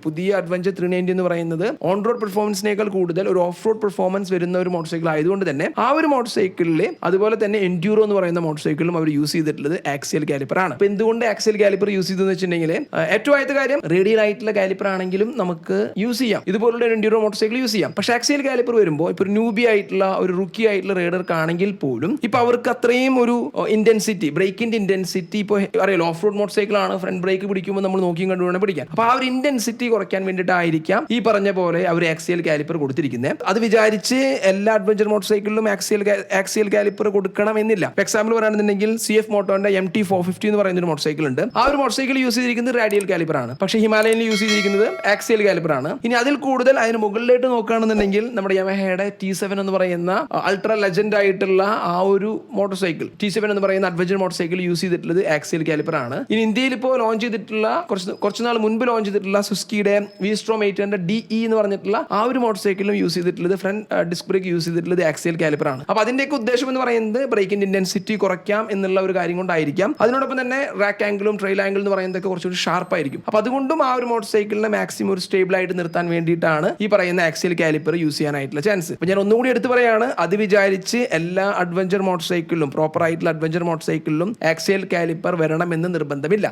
പുതിയ അഡ്വഞ്ചർ 390 എന്ന് പറയുന്നത് ഓൺ റോഡ് പെർഫോമൻസിനേക്കാൾ കൂടുതൽ ഒരു ഓഫ് റോഡ് പെർഫോമൻസ് വരുന്ന ഒരു മോട്ടോർ സൈക്കിൾ ആയതുകൊണ്ട് തന്നെ ആ ഒരു മോട്ടോർ സൈക്കിളിൽ അതുപോലെ തന്നെ എൻഡ്യൂറോ എന്ന് പറയുന്ന മോട്ടോർ സൈക്കിളും അവർ യൂസ് ചെയ്തിട്ടുള്ളത് ആക്സിയൽ കാലിപ്പർ ആണ്. അപ്പോൾ എന്തുകൊണ്ട് ആക്സിയൽ കാലിപ്പർ യൂസ് ചെയ്തെന്ന് വെച്ചിട്ടുണ്ടെങ്കിൽ ഏറ്റവും ആദ്യത്തെ കാര്യം റേഡിയൽ ആയിട്ടുള്ള കാലിപ്പർ ആണെങ്കിലും നമുക്ക് യൂസ് ചെയ്യാം, ഇതുപോലുള്ള എൻഡ്യൂറോ മോട്ടോർ സൈക്കിൾ യൂസ് ചെയ്യാം. പക്ഷേ ആക്സിയൽ കാലിപ്പർ വരുമ്പോൾ ഇപ്പോൾ ഒരു ന്യൂബി ആയിട്ടുള്ള ഒരു റുക്കി ആയിട്ടുള്ള റൈഡർക്ക് ആണെങ്കിൽ പോലും ഇപ്പോൾ അവർക്ക് അത്രയും ഒരു ഇന്റൻസിറ്റി, ബ്രേക്കിന്റെ ഇന്റൻസിറ്റി ഇപ്പോൾ അറിയാലോ, ഓഫ് റോഡ് മോട്ടോർ സൈക്കിൾ ആണ്, ഫ്രണ്ട് ബ്രേക്ക് പിടിക്കുമ്പോൾ നമ്മൾ നോക്കിയും കണ്ടുവേണം പിടിക്കാൻ. അപ്പോൾ ആ ഒരു ഇന്റൻസിറ്റി കുറയ്ക്കാൻ വേണ്ടിയിട്ടായിരിക്കാം ഈ പറഞ്ഞ പോലെ അവർ ആക്സിയൽ കാലിപ്പർ കൊടുത്തിരിക്കുന്നത്. അത് വിചാരിച്ച് എല്ലാ അഡ്വഞ്ചർ മോട്ടോർ സൈക്കിളിലും ആക്സിയൽ കാലിപ്പർ കൊടുക്കണം എന്നില്ല. എക്സാമ്പിൾ പറയുകയാണെന്നുണ്ടെങ്കിൽ CF മോട്ടോറിന്റെ MT450 എന്ന് പറയുന്ന ഒരു മോട്ടോർ സൈക്കിൾ ഉണ്ട്. ആ ഒരു മോട്ടോർ സൈക്കിൾ യൂസ് ചെയ്തിരിക്കുന്നത് റേഡിയൽ കാലിപ്പർ ആണ്, പക്ഷേ ഹിമാലയനിൽ യൂസ് ചെയ്തിരിക്കുന്നത് ആക്സിയൽ കാലിപ്പർ ആണ്. ഇനി അതിൽ കൂടുതൽ അതിന് മുകളിലേക്ക് നോക്കുകയാണെന്നുണ്ടെങ്കിൽ നമ്മുടെ യമഹയുടെ T7 എന്ന് പറയുന്ന അൾട്രാ ലെജൻഡ് ആയിട്ടുള്ള ആ ഒരു മോട്ടോർ സൈക്കിൾ, T7 എന്ന് പറയുന്ന അഡ്വഞ്ചർ മോട്ടോർ സൈക്കിൾ യൂസ് ചെയ്തിട്ടുള്ളത് ആക്സിയൽ കാലിപ്പർ ആണ്. ഇനി ഇന്ത്യയിൽ ഇപ്പോൾ ലോഞ്ച് ചെയ്തിട്ടുള്ള കുറച്ച് നാൾ മുൻപ് ലോഞ്ച് ചെയ്തിട്ടുള്ള സുസ്കിയുടെ V-Strom 800 DE എന്ന് പറഞ്ഞിട്ടുള്ള ആ ഒരു മോട്ടോർ സൈക്കിളിലും യൂസ് ചെയ്തിട്ടുള്ളത് ഫ്രണ്ട് ഡിസ്ക് ബ്രേക്ക് യൂസ് ചെയ്തിട്ടുള്ളത് ആക്സിയൽ കാലിപ്പർ ആണ്. അപ്പോൾ അതിന്റെയൊക്കെ ഉദ്ദേശം എന്ന് പറയുന്നത് ബ്രേക്കിന്റെ ഇന്റൻസിറ്റി കുറയ്ക്കാം എന്നുള്ള ഒരു കാര്യം കൊണ്ടായിരിക്കാം. അതിനോടൊപ്പം തന്നെ റാക്ക് ആംഗിളും ട്രെയിൽ ആംഗിൾ എന്ന് പറയുന്നതൊക്കെ കുറച്ചുകൂടി ഷാർപ്പ് ആയിരിക്കും. അപ്പോൾ അതുകൊണ്ടും ആ ഒരു മോട്ടോർ സൈക്കിളിനെ മാക്സിമം ഒരു സ്റ്റേബിൾ ആയിട്ട് നിർത്താൻ വേണ്ടിയിട്ടാണ് ഈ പറയുന്ന ആക്സിയൽ കാലിപ്പർ യൂസ് ചെയ്യാനായിട്ടുള്ള ചാൻസ്. അപ്പോൾ ഞാൻ ഒന്നുകൂടി എടുത്ത് പറയാണ്, അത് വിചാരിച്ച് എല്ലാ അഡ്വഞ്ചർ മോട്ടോർ സൈക്കിളിലും, പ്രോപ്പർ ആയിട്ടുള്ള അഡ്വഞ്ചർ മോട്ടോർ സൈക്കിളിലും ആക്സിയൽ കാലിപ്പർ വരണമെന്ന് നിർബന്ധമില്ല.